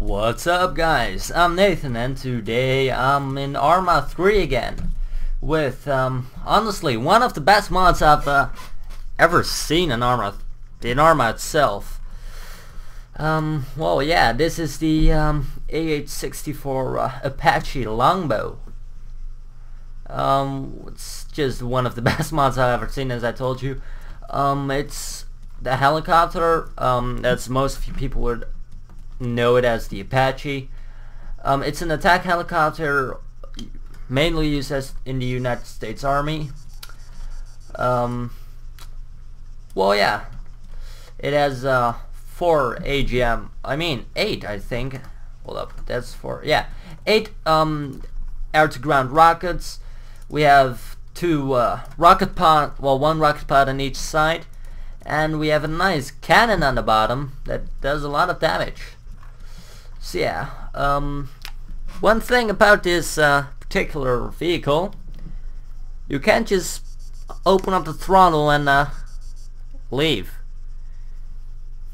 What's up guys, I'm Nathan and today I'm in Arma 3 again with honestly one of the best mods I've ever seen in Arma itself. Well yeah, this is the AH64 Apache Longbow. It's just one of the best mods I've ever seen, as I told you. It's the helicopter, as most people would know it as the Apache. It's an attack helicopter mainly used in the United States Army. Well yeah, it has 4 AGM, I mean 8 I think, hold up, that's 4, yeah, 8 air-to-ground rockets. We have 2 rocket pod, well, 1 rocket pod on each side, and we have a nice cannon on the bottom that does a lot of damage. So yeah, one thing about this particular vehicle, you can't just open up the throttle and leave.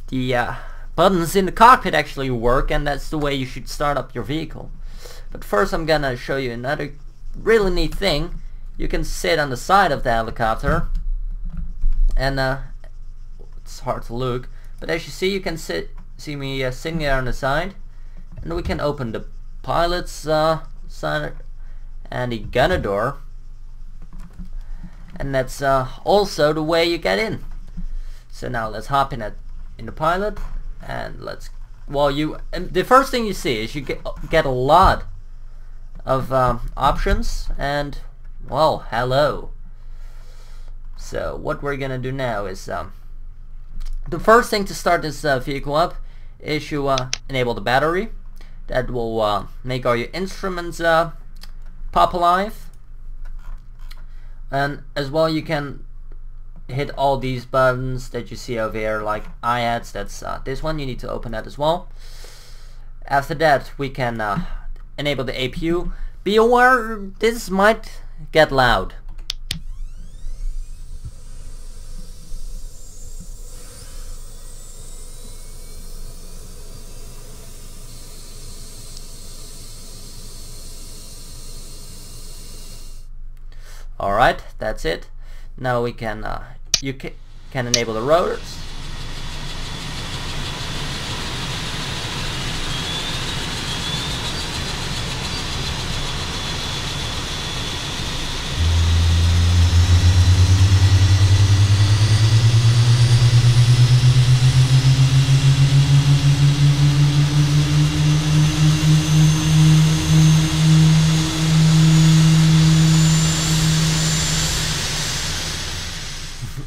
The buttons in the cockpit actually work, and that's the way you should start up your vehicle. But first I'm gonna show you another really neat thing. You can sit on the side of the helicopter, and it's hard to look, but as you see, you can see me sitting there on the side, and we can open the pilot's side and the gunner door, and that's also the way you get in. So now let's hop in the pilot, and let's, well, the first thing you see is you get a lot of options, and well, hello. So what we're gonna do now is the first thing to start this vehicle up is you enable the battery. That will make all your instruments pop alive, and as well you can hit all these buttons that you see over here, like IATs. That's this one, you need to open that as well. After that we can enable the APU. Be aware, this might get loud. Alright, that's it. Now we can you can enable the rotors.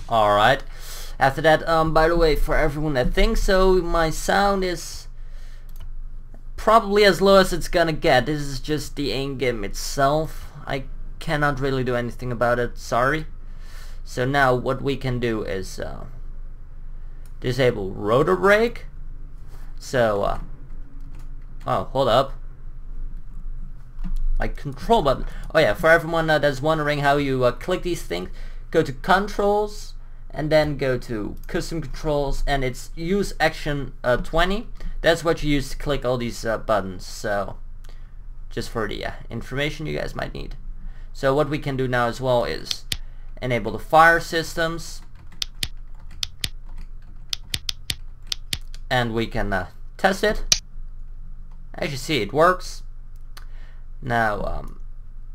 Alright, after that, by the way, for everyone that thinks so, my sound is probably as low as it's gonna get. This is just the in-game itself. I cannot really do anything about it, sorry. So now what we can do is disable rotor brake. So, oh, hold up. My control button. Oh yeah, for everyone that's wondering how you click these things, go to controls, and then go to custom controls, and it's use action 20. That's what you use to click all these buttons. So just for the information you guys might need. So what we can do now as well is enable the fire systems, and we can test it. As you see, it works. Now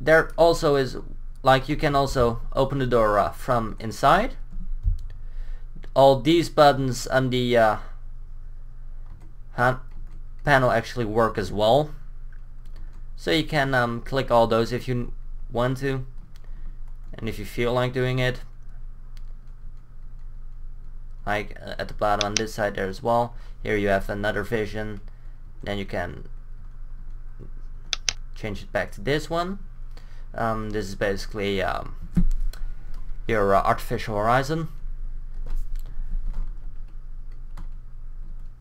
there also is, like, you can also open the door from inside. All these buttons on the panel actually work as well, so you can click all those if you want to, and if you feel like doing it, like at the bottom on this side there as well. Here you have another vision, then you can change it back to this one. This is basically your artificial horizon.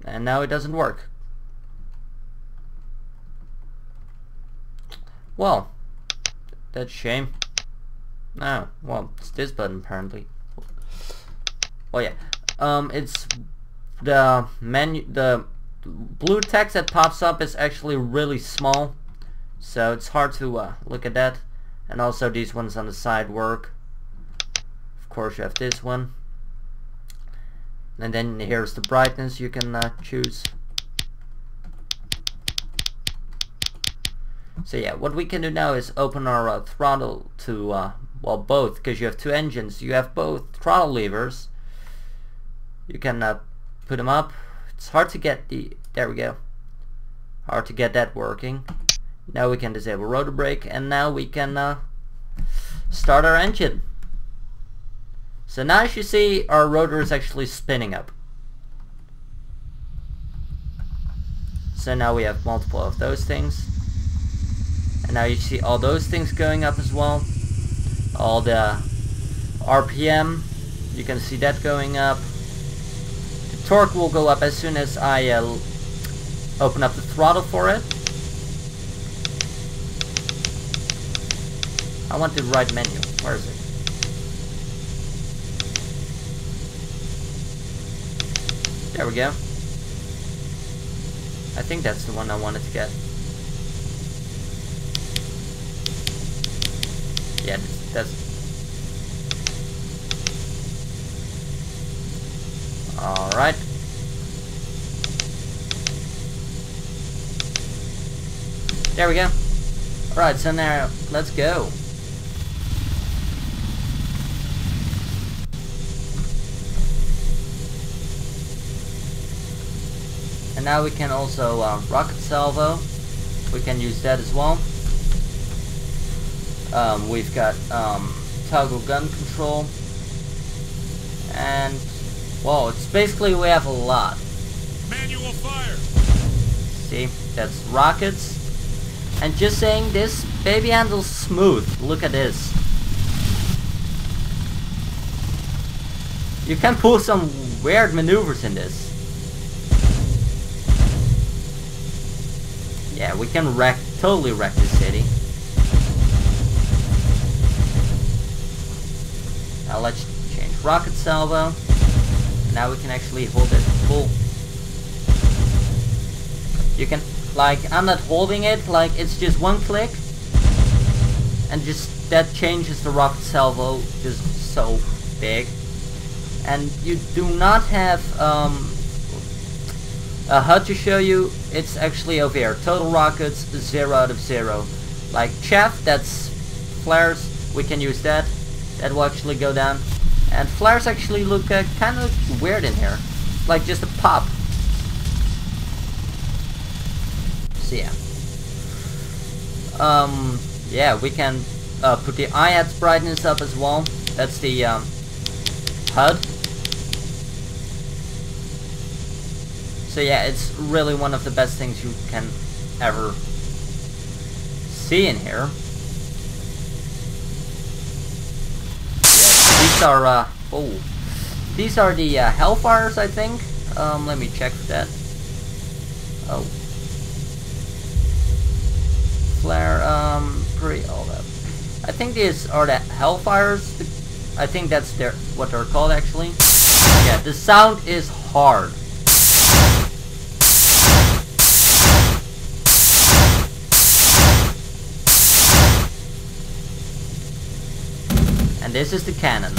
And now it doesn't work. Well, that's a shame. Oh, well, it's this button apparently. Oh yeah, it's the menu, the blue text that pops up is actually really small, so it's hard to look at that. And also these ones on the side work. Of course you have this one. And then here's the brightness you can choose. So yeah, what we can do now is open our throttle to, well, both, because you have two engines. You have both throttle levers. You can put them up. It's hard to get there we go. Hard to get that working. Now we can disable rotor brake, and now we can start our engine. So now as you see, our rotor is actually spinning up. So now we have multiple of those things. And now you see all those things going up as well. All the RPM, you can see that going up. The torque will go up as soon as I open up the throttle for it. I want the right menu. Where is it? There we go. I think that's the one I wanted to get. Yeah, that's... Alright. There we go. Alright, so now let's go. And now we can also rocket salvo. We can use that as well. We've got toggle gun control, and well, it's basically we have a lot. Manual fire. See, that's rockets. And just saying, this baby handles smooth. Look at this. You can pull some weird maneuvers in this. Yeah, we can totally wreck this city. Now let's change rocket salvo. And now we can actually hold it full. You can, like, I'm not holding it, like it's just one click. And just, that changes the rocket salvo just so big. And you do not have a HUD to show you. It's actually over here. Total rockets, 0 out of 0. Like chaff, that's flares, we can use that. That will actually go down. And flares actually look kind of weird in here. Like just a pop. So yeah. Yeah, we can put the IHATS brightness up as well. That's the HUD. So yeah, it's really one of the best things you can ever see in here. Yeah, these are these are the Hellfires, I think. Let me check that. Oh, flare. Hold up. I think these are the Hellfires. I think that's what they're called actually. Yeah, the sound is hard. And this is the cannon.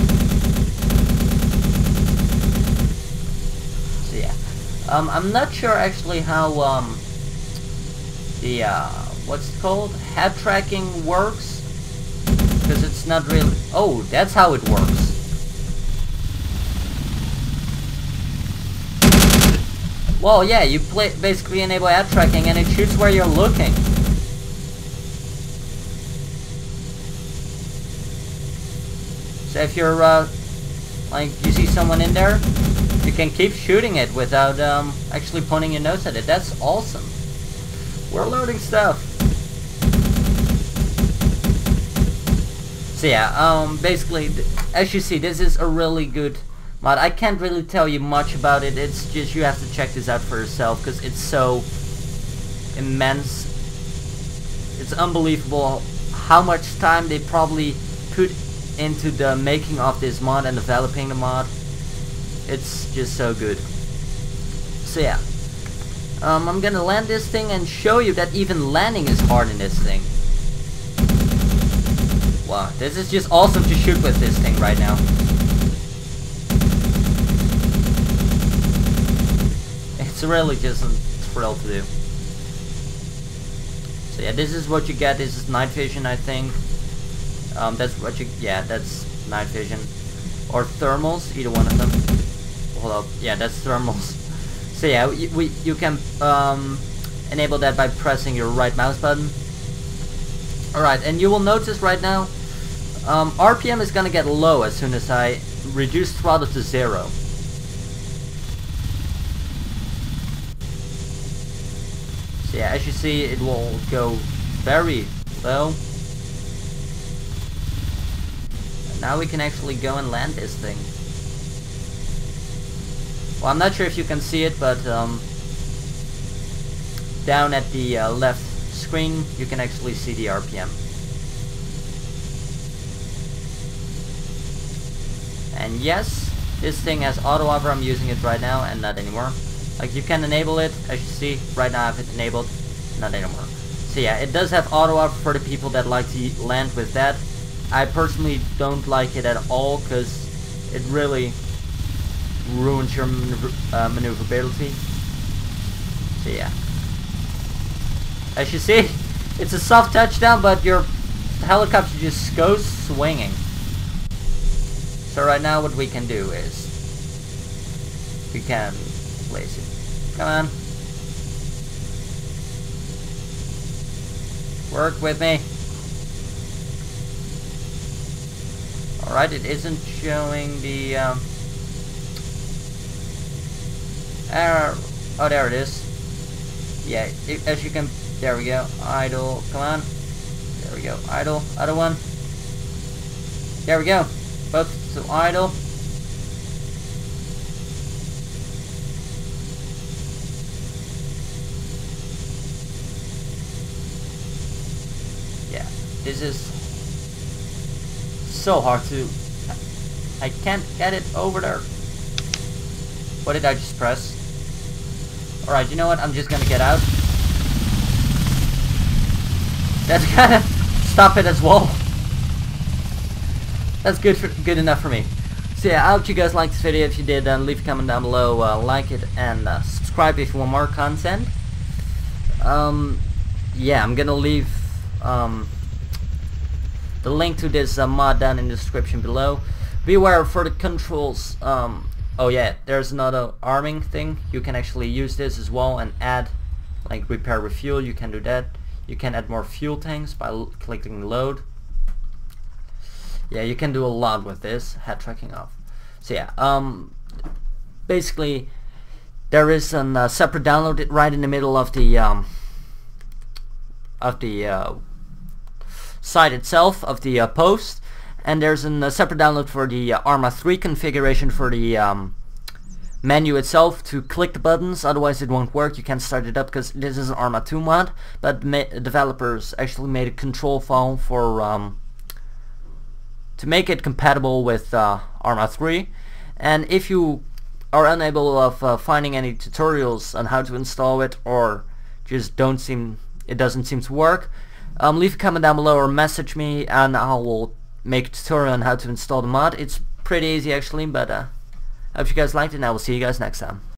So yeah, I'm not sure actually how the what's it called, head tracking works, because it's not really. Oh, that's how it works. Well, yeah, you basically enable head tracking, and it shoots where you're looking. So if you're, like, you see someone in there, you can keep shooting it without, actually pointing your nose at it. That's awesome. We're loading stuff. So yeah, basically, as you see, this is a really good mod. I can't really tell you much about it. It's just, you have to check this out for yourself, because it's so immense. It's unbelievable how much time they probably put into the making of this mod and developing the mod. It's just so good. So yeah, I'm gonna land this thing and show you that even landing is hard in this thing. Wow, this is just awesome to shoot with this thing right now. It's really just a thrill to do. So yeah, this is what you get. This is night vision, I think. That's what you, yeah, that's night vision. Or thermals, either one of them. Hold up, yeah, that's thermals. So yeah, you can enable that by pressing your right mouse button. Alright, and you will notice right now, RPM is gonna get low as soon as I reduce throttle to 0. So yeah, as you see, it will go very low. And now we can actually go and land this thing. Well, I'm not sure if you can see it, but down at the left screen, you can actually see the RPM. And yes, this thing has auto hover. I'm using it right now, and not anymore. Like, you can enable it, as you see. Right now I have it enabled, not anymore. So yeah, it does have auto hover for the people that like to land with that. I personally don't like it at all, because it really ruins your maneuverability. So yeah, as you see, it's a soft touchdown, but your helicopter just goes swinging. So right now what we can do is we can place it. Come on, work with me. Alright, it isn't showing the error. Oh, there it is. Yeah, as you can, there we go. Idle, come on. There we go. Idle, other one. There we go. Both to idle. Yeah, this is so hard to, I can't get it over there. What did I just press? Alright, you know what? I'm just gonna get out. That's gonna stop it as well. That's good enough for me. So yeah, I hope you guys liked this video. If you did, then leave a comment down below, like it, and subscribe if you want more content. Yeah, I'm gonna leave the link to this mod down in the description below. Be aware for the controls. Oh yeah, there's another arming thing. You can actually use this as well and add, like, repair refuel. You can do that. You can add more fuel tanks by clicking load. Yeah, you can do a lot with this. Head tracking off. So yeah, basically there is a separate download right in the middle of the site itself, of the post. And there's a separate download for the Arma 3 configuration for the menu itself, to click the buttons, otherwise it won't work. You can't start it up because this is an Arma 2 mod, but developers actually made a control file for to make it compatible with Arma 3. And if you are unable of finding any tutorials on how to install it, or just it doesn't seem to work, leave a comment down below or message me and I will make a tutorial on how to install the mod. It's pretty easy actually, but I hope you guys liked it and I will see you guys next time.